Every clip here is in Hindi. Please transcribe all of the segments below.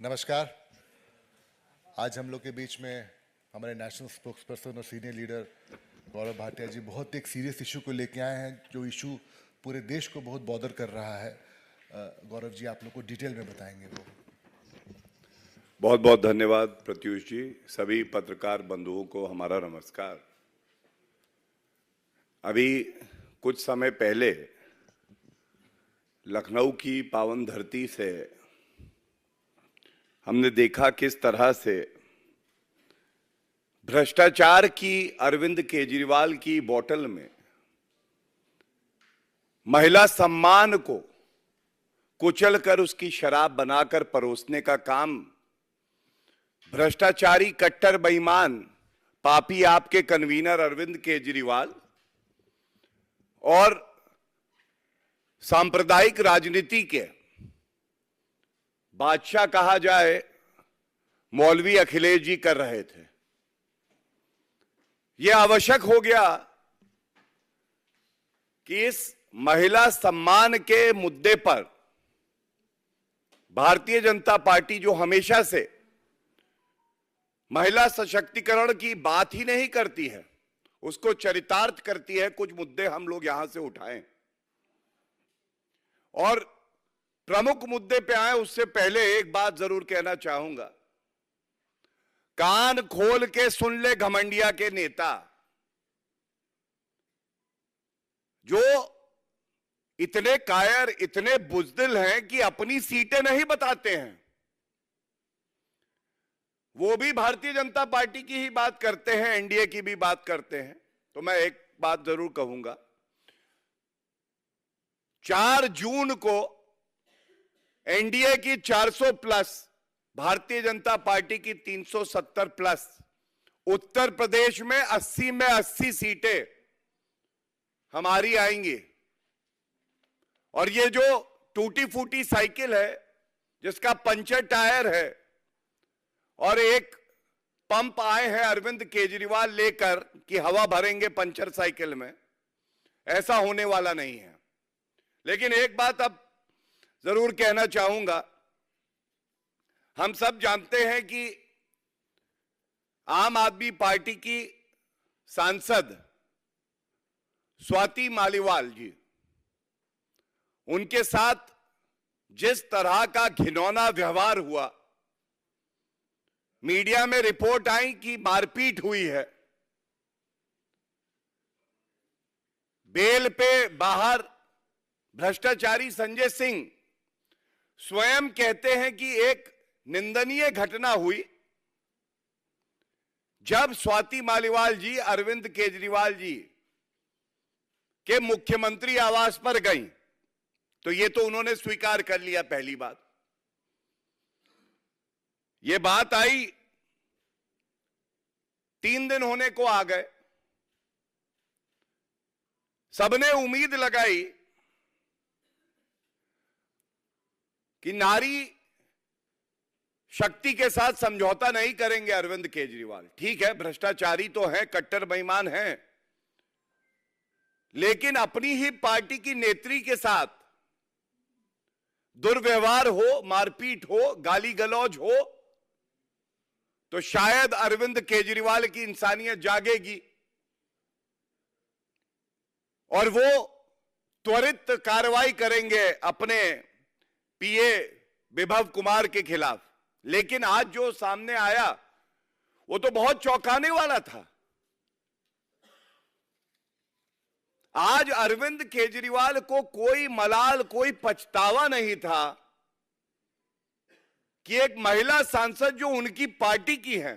नमस्कार। आज हम लोग के बीच में हमारे नेशनल स्पोक्स पर्सन और सीनियर लीडर गौरव भाटिया जी बहुत एक सीरियस इशू को लेके आए हैं, जो इशू पूरे देश को बहुत बॉदर कर रहा है। गौरव जी आप लोग को डिटेल में बताएंगे वो। बहुत बहुत धन्यवाद प्रत्युष जी। सभी पत्रकार बंधुओं को हमारा नमस्कार। अभी कुछ समय पहले लखनऊ की पावन धरती से हमने देखा किस तरह से भ्रष्टाचार की अरविंद केजरीवाल की बोतल में महिला सम्मान को कुचलकर उसकी शराब बनाकर परोसने का काम भ्रष्टाचारी कट्टर बेईमान पापी आपके कन्वीनर अरविंद केजरीवाल और सांप्रदायिक राजनीति के बादशाह कहा जाए मौलवी अखिलेश जी कर रहे थे। यह आवश्यक हो गया कि इस महिला सम्मान के मुद्दे पर भारतीय जनता पार्टी, जो हमेशा से महिला सशक्तिकरण की बात ही नहीं करती है, उसको चरितार्थ करती है, कुछ मुद्दे हम लोग यहां से उठाएं और प्रमुख मुद्दे पे आए। उससे पहले एक बात जरूर कहना चाहूंगा, कान खोल के सुन ले घमंडिया के नेता, जो इतने कायर, इतने बुज़दिल हैं कि अपनी सीटें नहीं बताते हैं। वो भी भारतीय जनता पार्टी की ही बात करते हैं, एनडीए की भी बात करते हैं। तो मैं एक बात जरूर कहूंगा, 4 जून को एनडीए की 400 प्लस, भारतीय जनता पार्टी की 370 प्लस, उत्तर प्रदेश में 80 में 80 सीटें हमारी आएंगी। और ये जो टूटी फूटी साइकिल है, जिसका पंचर टायर है और एक पंप आए हैं अरविंद केजरीवाल लेकर कि हवा भरेंगे पंचर साइकिल में, ऐसा होने वाला नहीं है। लेकिन एक बात अब जरूर कहना चाहूंगा, हम सब जानते हैं कि आम आदमी पार्टी की सांसद स्वाति मालीवाल जी, उनके साथ जिस तरह का घिनौना व्यवहार हुआ, मीडिया में रिपोर्ट आई कि मारपीट हुई है, बेल पे बाहर भ्रष्टाचारी संजय सिंह स्वयं कहते हैं कि एक निंदनीय घटना हुई जब स्वाति मालीवाल जी अरविंद केजरीवाल जी के मुख्यमंत्री आवास पर गई। तो ये तो उन्होंने स्वीकार कर लिया। पहली बात, ये बात आई, 3 दिन होने को आ गए, सबने उम्मीद लगाई कि नारी शक्ति के साथ समझौता नहीं करेंगे अरविंद केजरीवाल। ठीक है, भ्रष्टाचारी तो हैं, कट्टर बेईमान हैं, लेकिन अपनी ही पार्टी की नेत्री के साथ दुर्व्यवहार हो, मारपीट हो, गाली गलौज हो, तो शायद अरविंद केजरीवाल की इंसानियत जागेगी और वो त्वरित कार्रवाई करेंगे अपने पीए विभव कुमार के खिलाफ। लेकिन आज जो सामने आया वो तो बहुत चौंकाने वाला था। आज अरविंद केजरीवाल को कोई मलाल, कोई पछतावा नहीं था कि एक महिला सांसद जो उनकी पार्टी की है,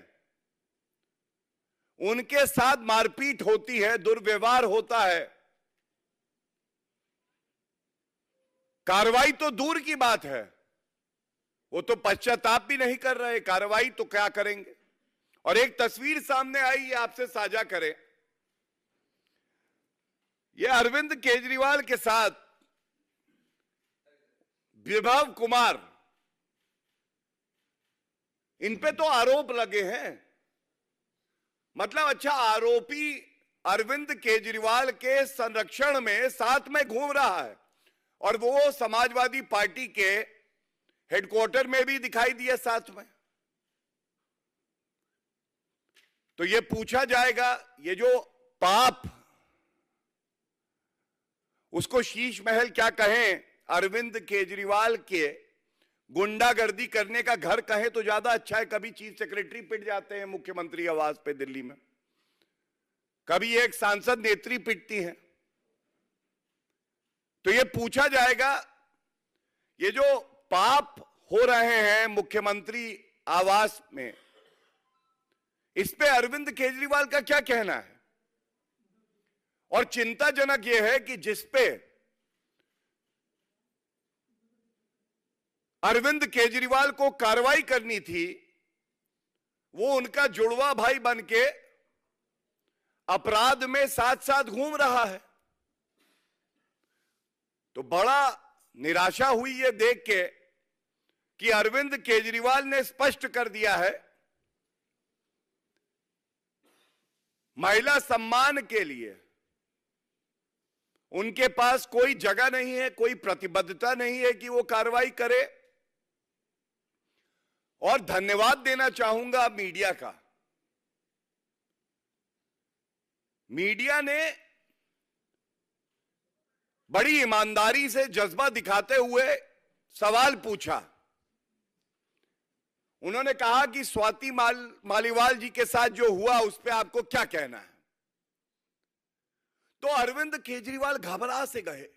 उनके साथ मारपीट होती है, दुर्व्यवहार होता है। कार्रवाई तो दूर की बात है, वो तो पश्चाताप भी नहीं कर रहे, कार्रवाई तो क्या करेंगे। और एक तस्वीर सामने आई, ये आपसे साझा करें। ये अरविंद केजरीवाल के साथ विभव कुमार, इन पे तो आरोप लगे हैं। मतलब अच्छा, आरोपी अरविंद केजरीवाल के संरक्षण में साथ में घूम रहा है और वो समाजवादी पार्टी के हेडक्वार्टर में भी दिखाई दिया साथ में। तो ये पूछा जाएगा, ये जो पाप, उसको शीश महल क्या कहें, अरविंद केजरीवाल के गुंडागर्दी करने का घर कहें तो ज्यादा अच्छा है। कभी चीफ सेक्रेटरी पिट जाते हैं मुख्यमंत्री आवास पे दिल्ली में, कभी एक सांसद नेत्री पिटती है। तो ये पूछा जाएगा, ये जो पाप हो रहे हैं मुख्यमंत्री आवास में, इस पे अरविंद केजरीवाल का क्या कहना है। और चिंताजनक यह है कि जिस पे अरविंद केजरीवाल को कार्रवाई करनी थी, वो उनका जुड़वा भाई बनके अपराध में साथ साथ घूम रहा है। तो बड़ा निराशा हुई ये देख के कि अरविंद केजरीवाल ने स्पष्ट कर दिया है, महिला सम्मान के लिए उनके पास कोई जगह नहीं है, कोई प्रतिबद्धता नहीं है कि वो कार्रवाई करे। और धन्यवाद देना चाहूंगा मीडिया का। मीडिया ने बड़ी ईमानदारी से जज्बा दिखाते हुए सवाल पूछा। उन्होंने कहा कि स्वाति मालीवाल जी के साथ जो हुआ उस पर आपको क्या कहना है। तो अरविंद केजरीवाल घबरा से गए,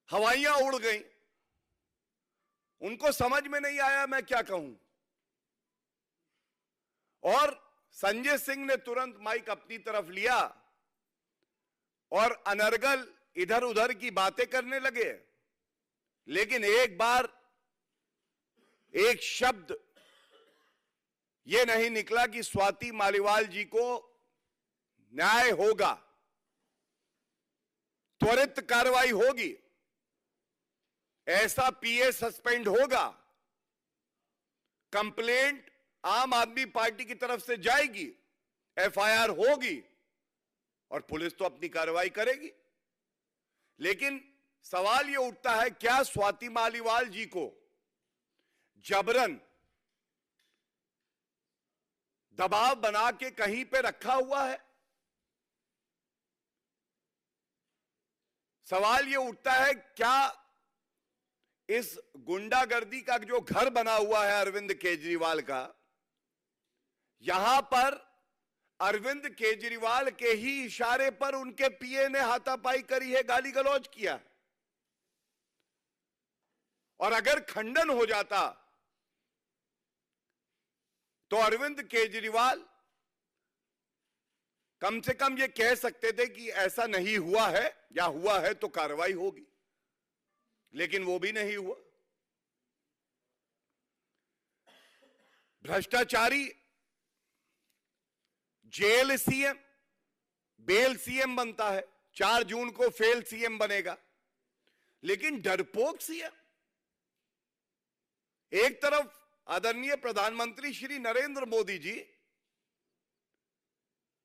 हवाइयां उड़ गईं, उनको समझ में नहीं आया मैं क्या कहूं। और संजय सिंह ने तुरंत माइक अपनी तरफ लिया और अनर्गल इधर उधर की बातें करने लगे। लेकिन एक बार एक शब्द यह नहीं निकला कि स्वाति मालीवाल जी को न्याय होगा, त्वरित कार्रवाई होगी, ऐसा पीए सस्पेंड होगा, कंप्लेंट आम आदमी पार्टी की तरफ से जाएगी, एफआईआर होगी और पुलिस तो अपनी कार्रवाई करेगी। लेकिन सवाल यह उठता है, क्या स्वाति मालीवाल जी को जबरन दबाव बना के कहीं पे रखा हुआ है? सवाल यह उठता है, क्या इस गुंडागर्दी का जो घर बना हुआ है अरविंद केजरीवाल का, यहां पर अरविंद केजरीवाल के ही इशारे पर उनके पीए ने हाथापाई करी है, गाली गलौज किया। और अगर खंडन हो जाता तो अरविंद केजरीवाल कम से कम ये कह सकते थे कि ऐसा नहीं हुआ है, या हुआ है तो कार्रवाई होगी। लेकिन वो भी नहीं हुआ। भ्रष्टाचारी जेल सीएम, बेल सीएम बनता है, 4 जून को फेल सीएम बनेगा। लेकिन डरपोक सीएम, एक तरफ आदरणीय प्रधानमंत्री श्री नरेंद्र मोदी जी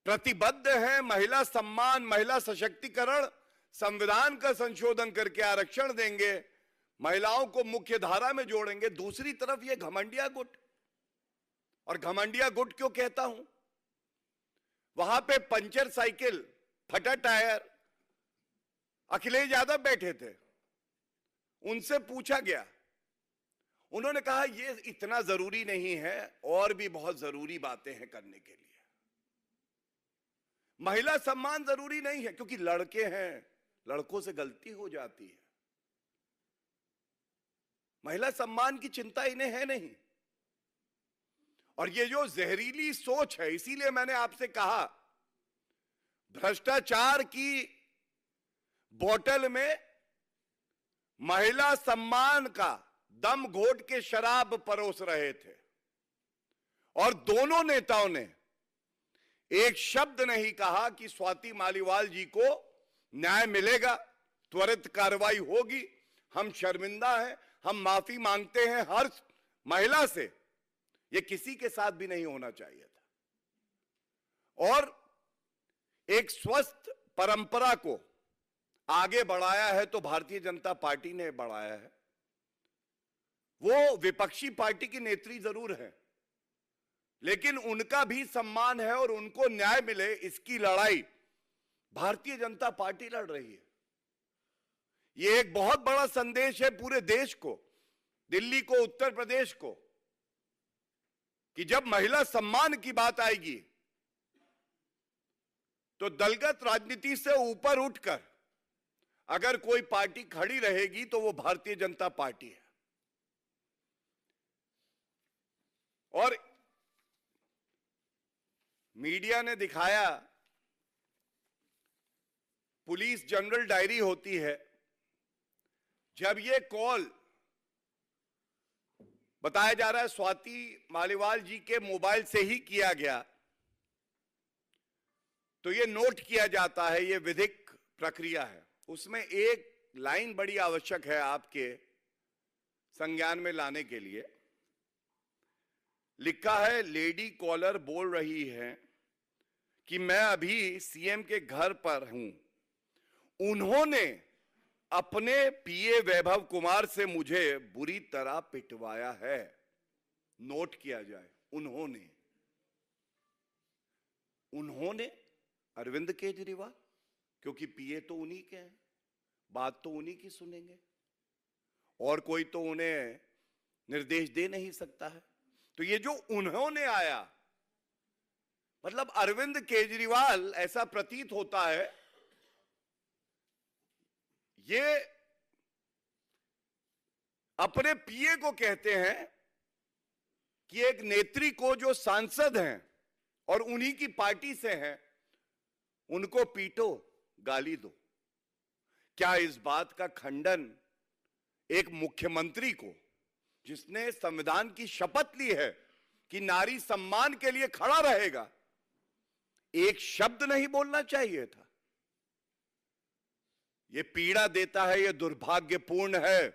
प्रतिबद्ध हैं महिला सम्मान, महिला सशक्तिकरण, संविधान का संशोधन करके आरक्षण देंगे, महिलाओं को मुख्य धारा में जोड़ेंगे। दूसरी तरफ ये घमंडिया गुट, और घमंडिया गुट क्यों कहता हूं, वहां पे पंचर साइकिल, फटा टायर, अखिलेश यादव बैठे थे, उनसे पूछा गया, उन्होंने कहा ये इतना जरूरी नहीं है, और भी बहुत जरूरी बातें हैं करने के लिए। महिला सम्मान जरूरी नहीं है क्योंकि लड़के हैं, लड़कों से गलती हो जाती है। महिला सम्मान की चिंता इन्हें है नहीं। और ये जो जहरीली सोच है, इसीलिए मैंने आपसे कहा, भ्रष्टाचार की बोतल में महिला सम्मान का दम घोट के शराब परोस रहे थे, और दोनों नेताओं ने एक शब्द नहीं कहा कि स्वाति मालीवाल जी को न्याय मिलेगा, त्वरित कार्रवाई होगी, हम शर्मिंदा हैं, हम माफी मांगते हैं हर महिला से। यह किसी के साथ भी नहीं होना चाहिए था। और एक स्वस्थ परंपरा को आगे बढ़ाया है तो भारतीय जनता पार्टी ने बढ़ाया है। वो विपक्षी पार्टी की नेत्री जरूर है, लेकिन उनका भी सम्मान है और उनको न्याय मिले इसकी लड़ाई भारतीय जनता पार्टी लड़ रही है। ये एक बहुत बड़ा संदेश है पूरे देश को, दिल्ली को, उत्तर प्रदेश को, कि जब महिला सम्मान की बात आएगी तो दलगत राजनीति से ऊपर उठकर अगर कोई पार्टी खड़ी रहेगी तो वो भारतीय जनता पार्टी है। और मीडिया ने दिखाया, पुलिस जनरल डायरी होती है, जब ये कॉल बताया जा रहा है स्वाति मालीवाल जी के मोबाइल से ही किया गया, तो ये नोट किया जाता है, ये विधिक प्रक्रिया है। उसमें एक लाइन बड़ी आवश्यक है आपके संज्ञान में लाने के लिए। लिखा है, लेडी कॉलर बोल रही है कि मैं अभी सीएम के घर पर हूं, उन्होंने अपने पीए वैभव कुमार से मुझे बुरी तरह पिटवाया है। नोट किया जाए, उन्होंने अरविंद केजरीवाल, क्योंकि पीए तो उन्हीं के हैं, बात तो उन्हीं की सुनेंगे और कोई तो उन्हें निर्देश दे नहीं सकता है। तो ये जो उन्होंने आया, मतलब अरविंद केजरीवाल, ऐसा प्रतीत होता है ये अपने पीए को कहते हैं कि एक नेत्री को जो सांसद हैं और उन्हीं की पार्टी से हैं, उनको पीटो, गाली दो। क्या इस बात का खंडन एक मुख्यमंत्री को, जिसने संविधान की शपथ ली है कि नारी सम्मान के लिए खड़ा रहेगा, एक शब्द नहीं बोलना चाहिए था? ये पीड़ा देता है, ये दुर्भाग्यपूर्ण है।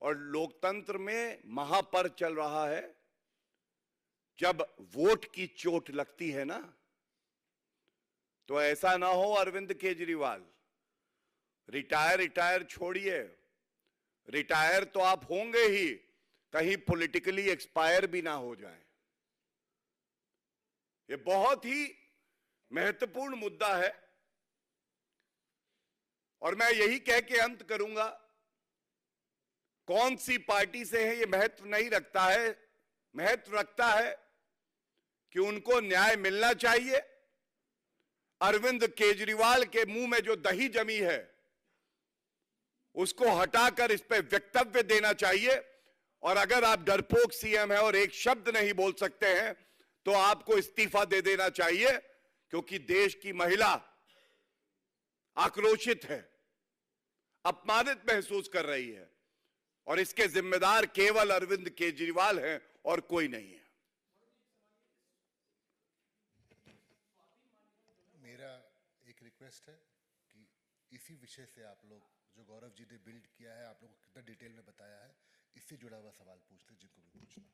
और लोकतंत्र में महापर्व चल रहा है, जब वोट की चोट लगती है ना, तो ऐसा ना हो अरविंद केजरीवाल, रिटायर छोड़िए, रिटायर तो आप होंगे ही, कहीं पॉलिटिकली एक्सपायर भी ना हो जाए। ये बहुत ही महत्वपूर्ण मुद्दा है और मैं यही कह के अंत करूंगा, कौन सी पार्टी से है ये महत्व नहीं रखता है, महत्व रखता है कि उनको न्याय मिलना चाहिए। अरविंद केजरीवाल के मुंह में जो दही जमी है उसको हटाकर इस पे वक्तव्य देना चाहिए। और अगर आप डरपोक सीएम है और एक शब्द नहीं बोल सकते हैं तो आपको इस्तीफा दे देना चाहिए, क्योंकि देश की महिला आक्रोशित है, अपमानित महसूस कर रही है और इसके जिम्मेदार केवल अरविंद केजरीवाल हैं और कोई नहीं है। मेरा एक रिक्वेस्ट है कि इसी विषय से आप लोग, जो गौरव जी ने बिल्ड किया है, आप लोगों को कितना डिटेल में बताया है, इससे जुड़ा हुआ सवाल पूछते जिनको भी पूछना।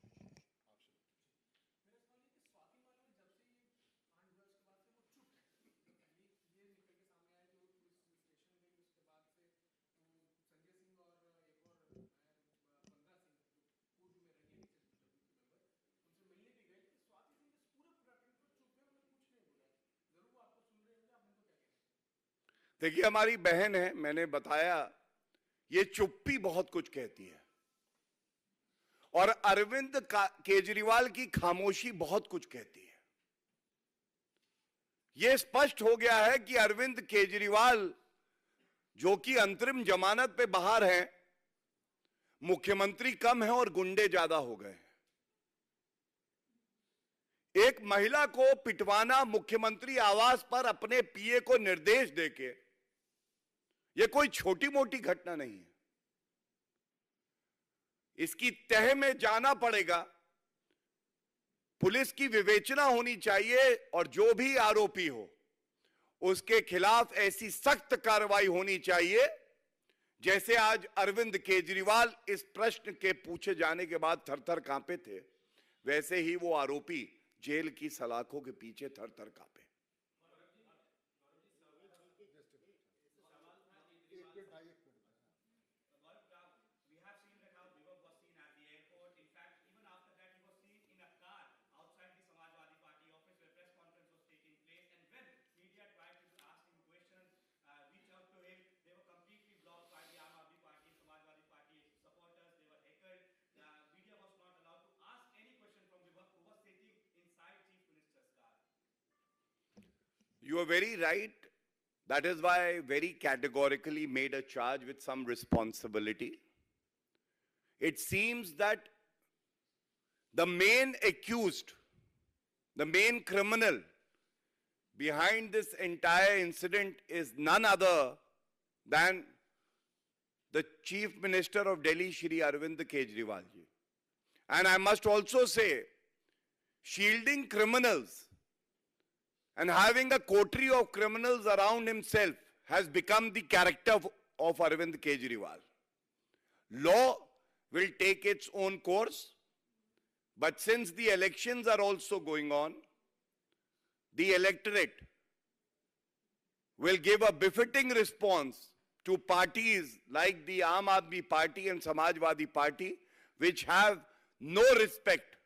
देखिए, हमारी बहन है, मैंने बताया, ये चुप्पी बहुत कुछ कहती है और अरविंद केजरीवाल की खामोशी बहुत कुछ कहती है। यह स्पष्ट हो गया है कि अरविंद केजरीवाल, जो कि अंतरिम जमानत पे बाहर हैं, मुख्यमंत्री कम है और गुंडे ज्यादा हो गए हैं। एक महिला को पिटवाना मुख्यमंत्री आवास पर अपने पीए को निर्देश देके, यह कोई छोटी मोटी घटना नहीं है। इसकी तह में जाना पड़ेगा, पुलिस की विवेचना होनी चाहिए और जो भी आरोपी हो उसके खिलाफ ऐसी सख्त कार्रवाई होनी चाहिए, जैसे आज अरविंद केजरीवाल इस प्रश्न के पूछे जाने के बाद थर-थर कांपे थे, वैसे ही वो आरोपी जेल की सलाखों के पीछे थर-थर कांपे। You are very right. That is why I very categorically made a charge with some responsibility. It seems that the main accused, the main criminal behind this entire incident is none other than the Chief Minister of Delhi, Shri Arvind Kejriwal ji. And I must also say, shielding criminals and having a coterie of criminals around himself has become the character of Arvind Kejriwal. Law will take its own course, but since the elections are also going on, the electorate will give a befitting response to parties like the Aam Aadmi Party and Samajwadi Party, which have no respect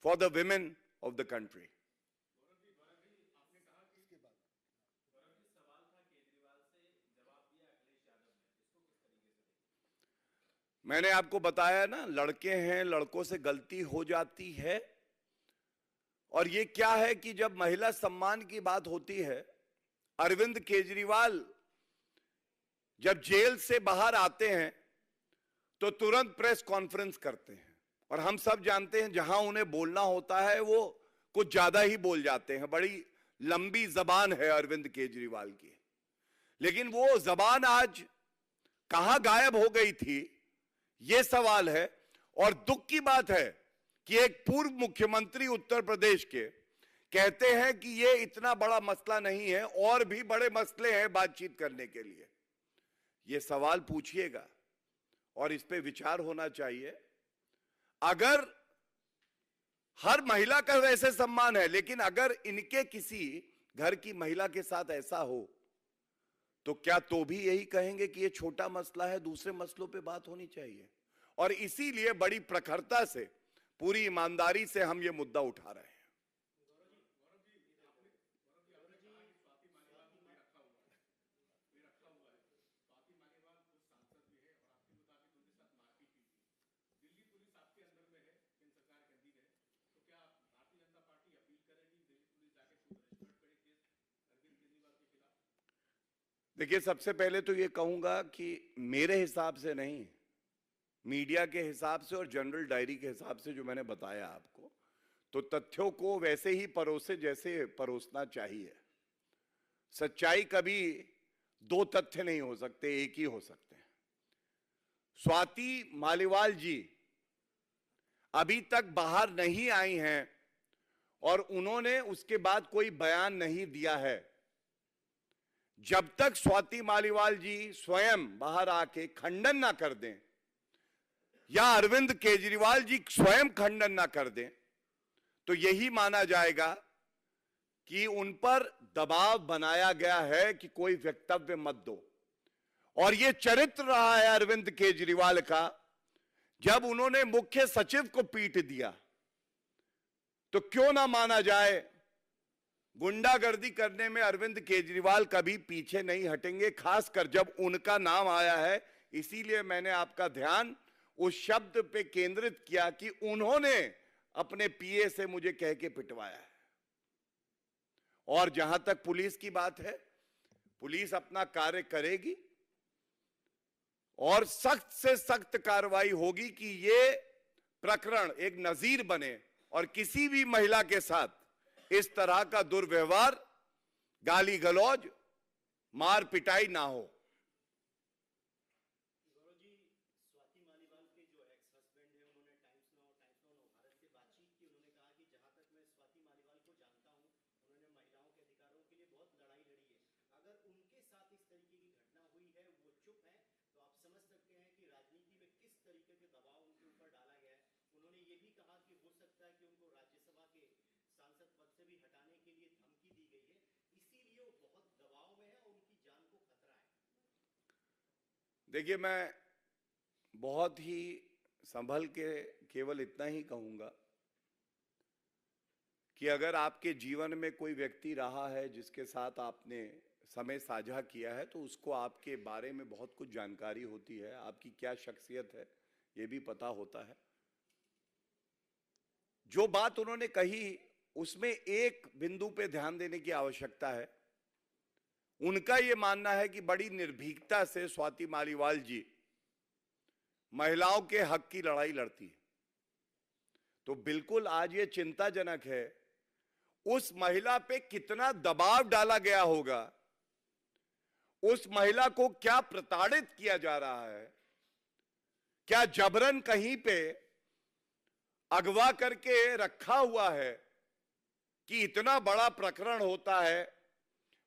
for the women of the country. मैंने आपको बताया ना, लड़के हैं, लड़कों से गलती हो जाती है। और ये क्या है कि जब महिला सम्मान की बात होती है, अरविंद केजरीवाल जब जेल से बाहर आते हैं तो तुरंत प्रेस कॉन्फ्रेंस करते हैं, और हम सब जानते हैं जहां उन्हें बोलना होता है वो कुछ ज्यादा ही बोल जाते हैं। बड़ी लंबी जबान है अरविंद केजरीवाल की, लेकिन वो जबान आज कहां गायब हो गई थी, ये सवाल है। और दुख की बात है कि एक पूर्व मुख्यमंत्री उत्तर प्रदेश के कहते हैं कि ये इतना बड़ा मसला नहीं है, और भी बड़े मसले हैं बातचीत करने के लिए। ये सवाल पूछिएगा और इस पे विचार होना चाहिए। अगर हर महिला का वैसे सम्मान है, लेकिन अगर इनके किसी घर की महिला के साथ ऐसा हो तो क्या तो भी यही कहेंगे कि ये छोटा मसला है, दूसरे मसलों पे बात होनी चाहिए। और इसीलिए बड़ी प्रखरता से, पूरी ईमानदारी से हम ये मुद्दा उठा रहे हैं। देखिए, सबसे पहले तो ये कहूंगा कि मेरे हिसाब से नहीं, मीडिया के हिसाब से और जनरल डायरी के हिसाब से जो मैंने बताया आपको, तो तथ्यों को वैसे ही परोसे जैसे परोसना चाहिए। सच्चाई कभी दो तथ्य नहीं हो सकते, एक ही हो सकते हैं। स्वाति मालीवाल जी अभी तक बाहर नहीं आई हैं और उन्होंने उसके बाद कोई बयान नहीं दिया है। जब तक स्वाति मालीवाल जी स्वयं बाहर आके खंडन ना कर दें, या अरविंद केजरीवाल जी स्वयं खंडन ना कर दें, तो यही माना जाएगा कि उन पर दबाव बनाया गया है कि कोई वक्तव्य मत दो। और यह चरित्र रहा है अरविंद केजरीवाल का। जब उन्होंने मुख्य सचिव को पीट दिया, तो क्यों ना माना जाए, गुंडागर्दी करने में अरविंद केजरीवाल कभी पीछे नहीं हटेंगे, खासकर जब उनका नाम आया है। इसीलिए मैंने आपका ध्यान उस शब्द पे केंद्रित किया कि उन्होंने अपने पीए से मुझे कह के पिटवाया है। और जहां तक पुलिस की बात है, पुलिस अपना कार्य करेगी और सख्त से सख्त कार्रवाई होगी कि ये प्रकरण एक नजीर बने और किसी भी महिला के साथ इस तरह का दुर्व्यवहार, गाली गलौज, मार पिटाई ना हो। स्वाति मालीवाल के जो एक्स हस्बैंड है, उन्होंने टाइम्स नाउ भारत से बातचीत की। उन्होंने कहा कि जहां तक मैं स्वाति मालीवाल को जानता हूं, उन्होंने महिलाओं के अधिकारों के लिए बहुत लड़ाई लड़ी है। अगर उनके साथ इस तरीके की घटना हुई है, वो चुप है, तो आप समझ सकते हैं कि राजनीति में किस तरीके के दबाव उनके ऊपर डाला गया है। उन्होंने ये भी कहा कि हो सकता है कि उनको राज्यसभा के सांसद पद से भी हटाने के लिए धमकी दी गई है, इसीलिए वो बहुत दबाव में है और उनकी जान को खतरा है। देखिए, मैं बहुत ही संभल के केवल इतना ही कहूंगा कि अगर आपके जीवन में कोई व्यक्ति रहा है जिसके साथ आपने समय साझा किया है, तो उसको आपके बारे में बहुत कुछ जानकारी होती है, आपकी क्या शख्सियत है ये भी पता होता है। जो बात उन्होंने कही उसमें एक बिंदु पे ध्यान देने की आवश्यकता है उनका यह मानना है कि बड़ी निर्भीकता से स्वाति मालीवाल जी महिलाओं के हक की लड़ाई लड़ती है। तो बिल्कुल आज ये चिंताजनक है, उस महिला पे कितना दबाव डाला गया होगा, उस महिला को क्या प्रताड़ित किया जा रहा है, क्या जबरन कहीं पे अगवा करके रखा हुआ है कि इतना बड़ा प्रकरण होता है,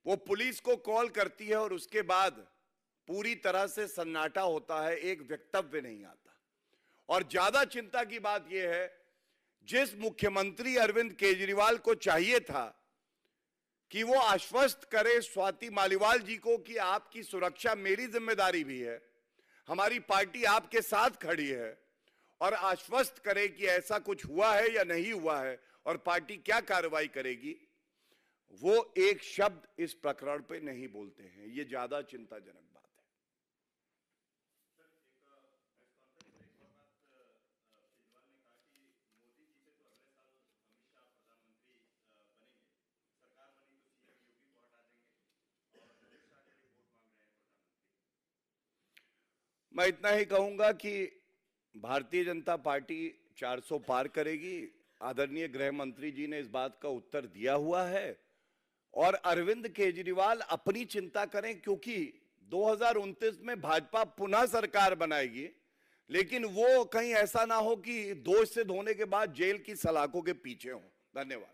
वो पुलिस को कॉल करती है और उसके बाद पूरी तरह से सन्नाटा होता है, एक वक्तव्य नहीं आता। और ज्यादा चिंता की बात यह है, जिस मुख्यमंत्री अरविंद केजरीवाल को चाहिए था कि वो आश्वस्त करे स्वाति मालीवाल जी को कि आपकी सुरक्षा मेरी जिम्मेदारी भी है, हमारी पार्टी आपके साथ खड़ी है, और आश्वस्त करे कि ऐसा कुछ हुआ है या नहीं हुआ है और पार्टी क्या कार्रवाई करेगी, वो एक शब्द इस प्रकरण पे नहीं बोलते हैं। ये ज्यादा चिंताजनक बात है। मैं इतना ही कहूंगा कि भारतीय जनता पार्टी 400 पार करेगी। आदरणीय गृह मंत्री जी ने इस बात का उत्तर दिया हुआ है, और अरविंद केजरीवाल अपनी चिंता करें, क्योंकि 2029 में भाजपा पुनः सरकार बनाएगी, लेकिन वो कहीं ऐसा ना हो कि दोष सिद्ध होने के बाद जेल की सलाखों के पीछे हो। धन्यवाद।